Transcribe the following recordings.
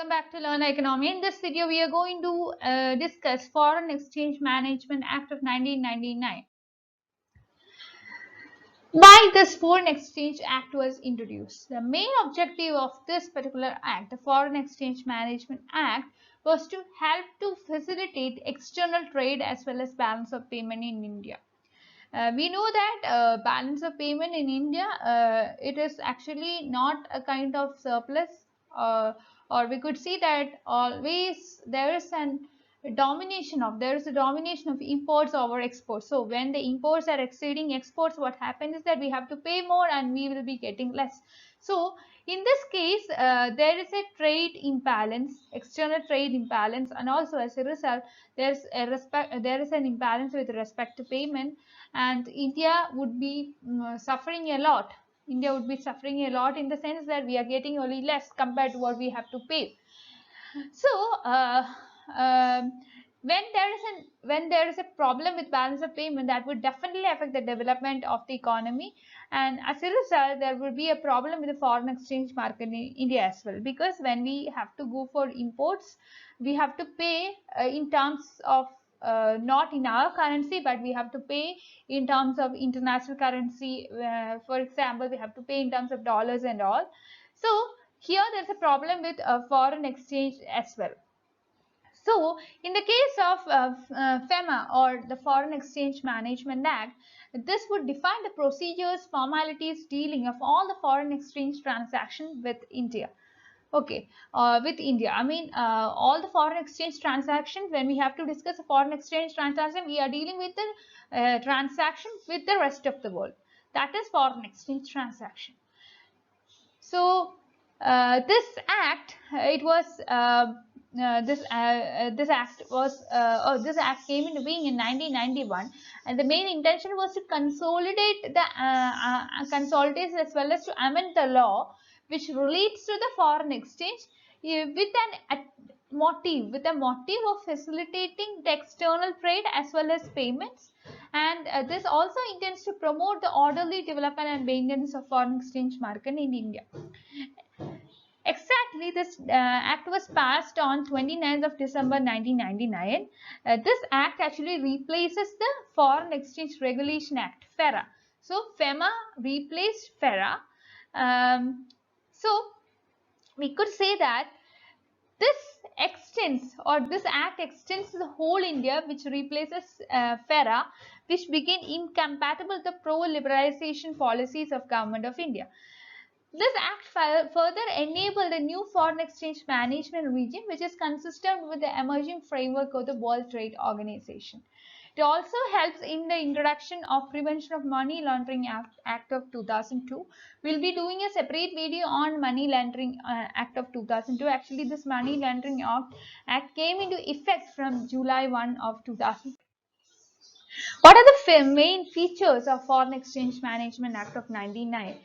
welcome back to Learn Economy. In this video, we are going to discuss Foreign Exchange Management Act of 1999. Why this Foreign Exchange Act was introduced? The main objective of this particular act, the Foreign Exchange Management Act, was to help to facilitate external trade as well as balance of payment in India. We know that balance of payment in India, it is actually not a kind of surplus, or we could see that always there is a domination of imports over exports. So when the imports are exceeding exports, what happens is that we have to pay more and we will be getting less. So in this case, there is a trade imbalance, external trade imbalance, and also as a result, there is an imbalance with respect to payment, and India would be suffering a lot. India would be suffering a lot in the sense that we are getting only less compared to what we have to pay. So when there is a problem with balance of payment, that would definitely affect the development of the economy, and as a result there will be a problem with the foreign exchange market in India as well, because when we have to go for imports, we have to pay in terms of not in our currency, but we have to pay in terms of international currency. For example, we have to pay in terms of dollars and all. So here there's a problem with foreign exchange as well. So in the case of FEMA, or the Foreign Exchange Management Act, this would define the procedures, formalities, dealing of all the foreign exchange transactions with India. Okay, with India, I mean all the foreign exchange transactions. When we have to discuss a foreign exchange transaction, we are dealing with the transaction with the rest of the world. That is foreign exchange transaction. So this act, it was this act came into being in 1991, and the main intention was to consolidate as well as to amend the law which relates to the foreign exchange with a motive of facilitating the external trade as well as payments, and this also intends to promote the orderly development and maintenance of foreign exchange market in India. Exactly, this act was passed on 29th of December 1999. This act actually replaces the Foreign Exchange Regulation Act, FERA. So FEMA replaced FERA. So we could say that this act extends to the whole India, which replaces FERA, which became incompatible with the pro-liberalization policies of Government of India. This act further enabled a new foreign exchange management regime, which is consistent with the emerging framework of the World Trade Organization. It also helps in the introduction of Prevention of Money Laundering Act of 2002. We'll be doing a separate video on Money Laundering Act of 2002. Actually, this Money Laundering Act came into effect from July 1 of 2000. What are the main features of Foreign Exchange Management Act of 1999?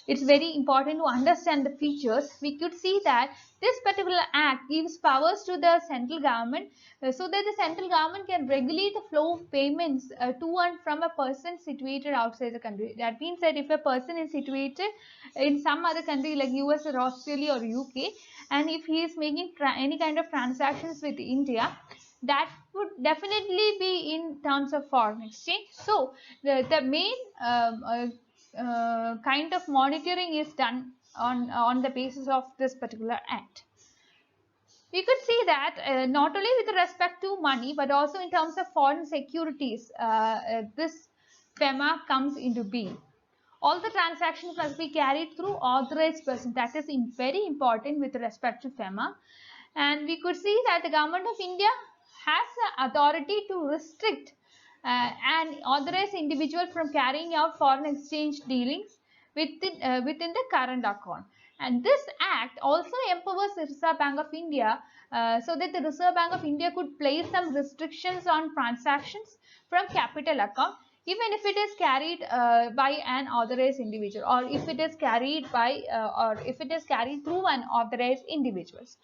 It's very important to understand the features. We could see that this particular act gives powers to the central government so that the central government can regulate the flow of payments to and from a person situated outside the country. That means that if a person is situated in some other country like US or Australia or UK, and if he is making any kind of transactions with India, that would definitely be in terms of foreign exchange. So the main kind of monitoring is done on the basis of this particular act. We could see that not only with respect to money, but also in terms of foreign securities, this FEMA comes into being. All the transactions must be carried through authorized person. That is very important with respect to FEMA. And we could see that the Government of India has the authority to restrict an authorized individual from carrying out foreign exchange dealings within the current account. And this act also empowers the Reserve Bank of India so that the Reserve Bank of India could place some restrictions on transactions from capital account, even if it is carried by an authorized individual, or if it is carried through an authorized individuals.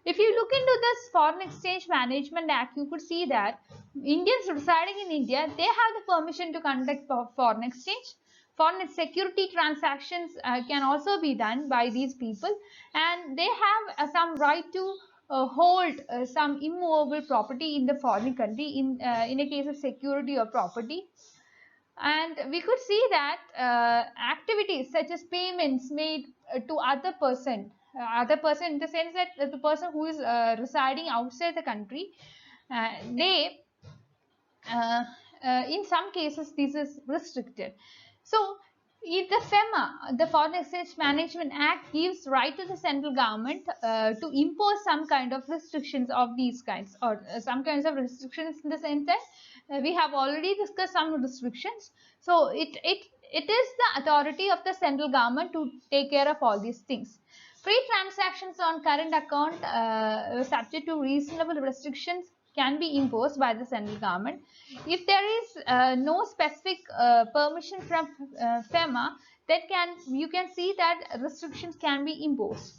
If you look into this Foreign Exchange Management Act, you could see that Indians residing in India, they have the permission to conduct foreign exchange. Foreign security transactions can also be done by these people, and they have some right to hold some immovable property in the foreign country in a case of security or property. And we could see that activities such as payments made to other person in the sense that the person who is residing outside the country, they in some cases this is restricted. So if the FEMA, the Foreign Exchange Management Act, gives right to the central government to impose some kind of restrictions of these kinds, or some kinds of restrictions in the sense that we have already discussed some restrictions. So it is the authority of the central government to take care of all these things. Free transactions on current account subject to reasonable restrictions can be imposed by the central government. If there is no specific permission from FEMA, then you can see that restrictions can be imposed.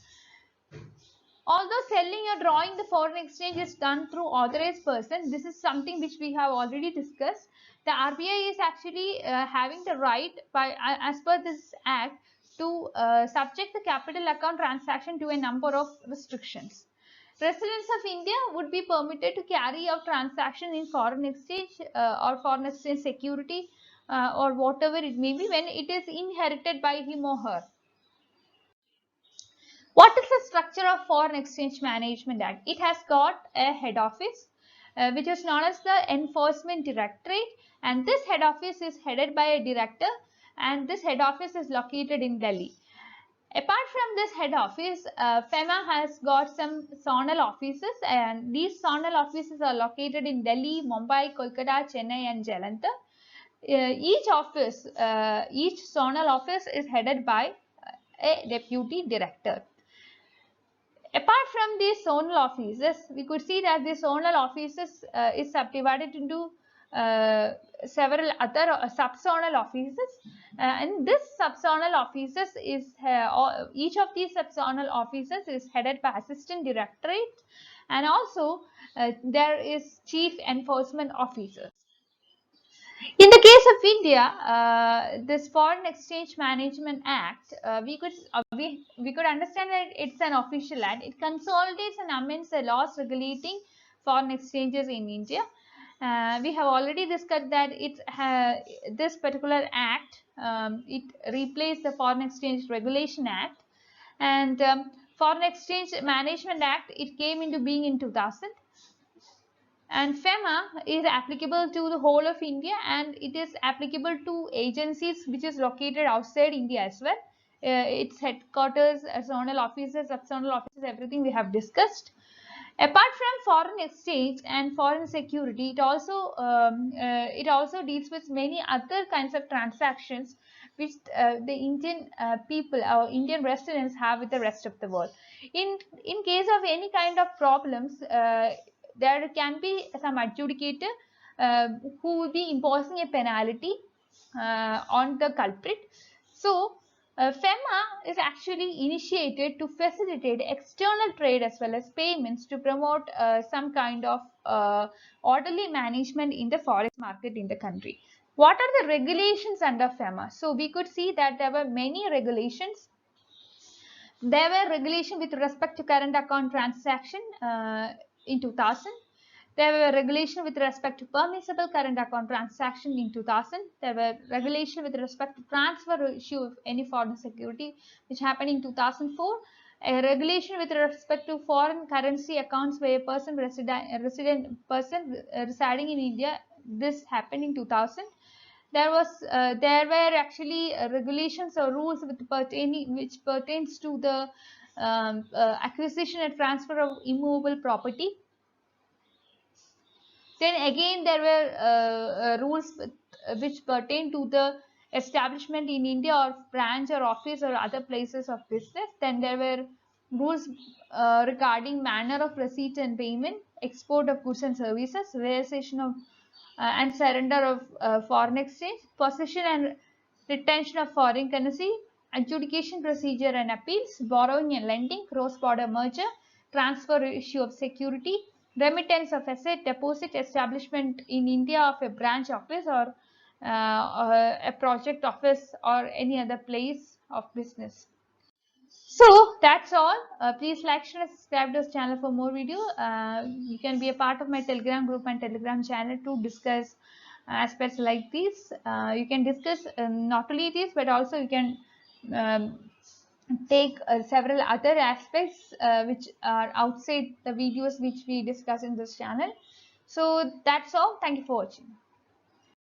Although selling or drawing the foreign exchange is done through authorized person, this is something which we have already discussed. The RBI is actually having the right, by as per this act, to subject the capital account transaction to a number of restrictions. Residents of India would be permitted to carry out transaction in foreign exchange or foreign exchange security or whatever it may be when it is inherited by him or her. What is the structure of Foreign Exchange Management Act? It has got a head office which is known as the Enforcement Directorate, and this head office is headed by a director, and this head office is located in Delhi. Apart from this head office, FEMA has got some zonal offices, and these zonal offices are located in Delhi, Mumbai, Kolkata, Chennai and Jalandhar. Each zonal office is headed by a deputy director. Apart from these zonal offices, we could see that the zonal offices is subdivided into several other subzonal offices, and this subzonal offices is each of these subzonal offices is headed by assistant directorate, and also there is chief enforcement officers. In the case of India, this Foreign Exchange Management Act, we could understand that it's an official act. It consolidates and amends the laws regulating foreign exchanges in India. We have already discussed that this particular act it replaced the Foreign Exchange Regulation Act, and Foreign Exchange Management Act, it came into being in 2000. And FEMA is applicable to the whole of India, and it is applicable to agencies which is located outside India as well. Its headquarters, zonal offices, subzonal offices, everything we have discussed. Apart from foreign exchange and foreign security, it also deals with many other kinds of transactions which the Indian people or Indian residents have with the rest of the world. In case of any kind of problems, there can be some adjudicator who will be imposing a penalty on the culprit. So FEMA is actually initiated to facilitate external trade as well as payments to promote some kind of orderly management in the forex market in the country. What are the regulations under FEMA? So we could see that there were many regulations. There were regulations with respect to current account transaction in 2000. There were regulations with respect to permissible current account transaction in 2000. There were regulations with respect to transfer or issue of any foreign security, which happened in 2004. A regulation with respect to foreign currency accounts by a person residing in India. This happened in 2000. There were actually regulations or rules which pertains to the acquisition and transfer of immovable property. Then again there were rules which pertain to the establishment in India or branch or office or other places of business. Then there were rules regarding manner of receipt and payment, export of goods and services, realization of and surrender of foreign exchange, possession and retention of foreign currency, adjudication procedure and appeals, borrowing and lending, cross-border merger, transfer issue of security, remittance of asset, deposit, establishment in India of a branch office or a project office or any other place of business. So that's all. Please like, share, and subscribe to this channel for more video. You can be a part of my Telegram group and Telegram channel to discuss aspects like this. You can discuss not only this, but also you can um, take several other aspects which are outside the videos which we discuss in this channel. So that's all. Thank you for watching.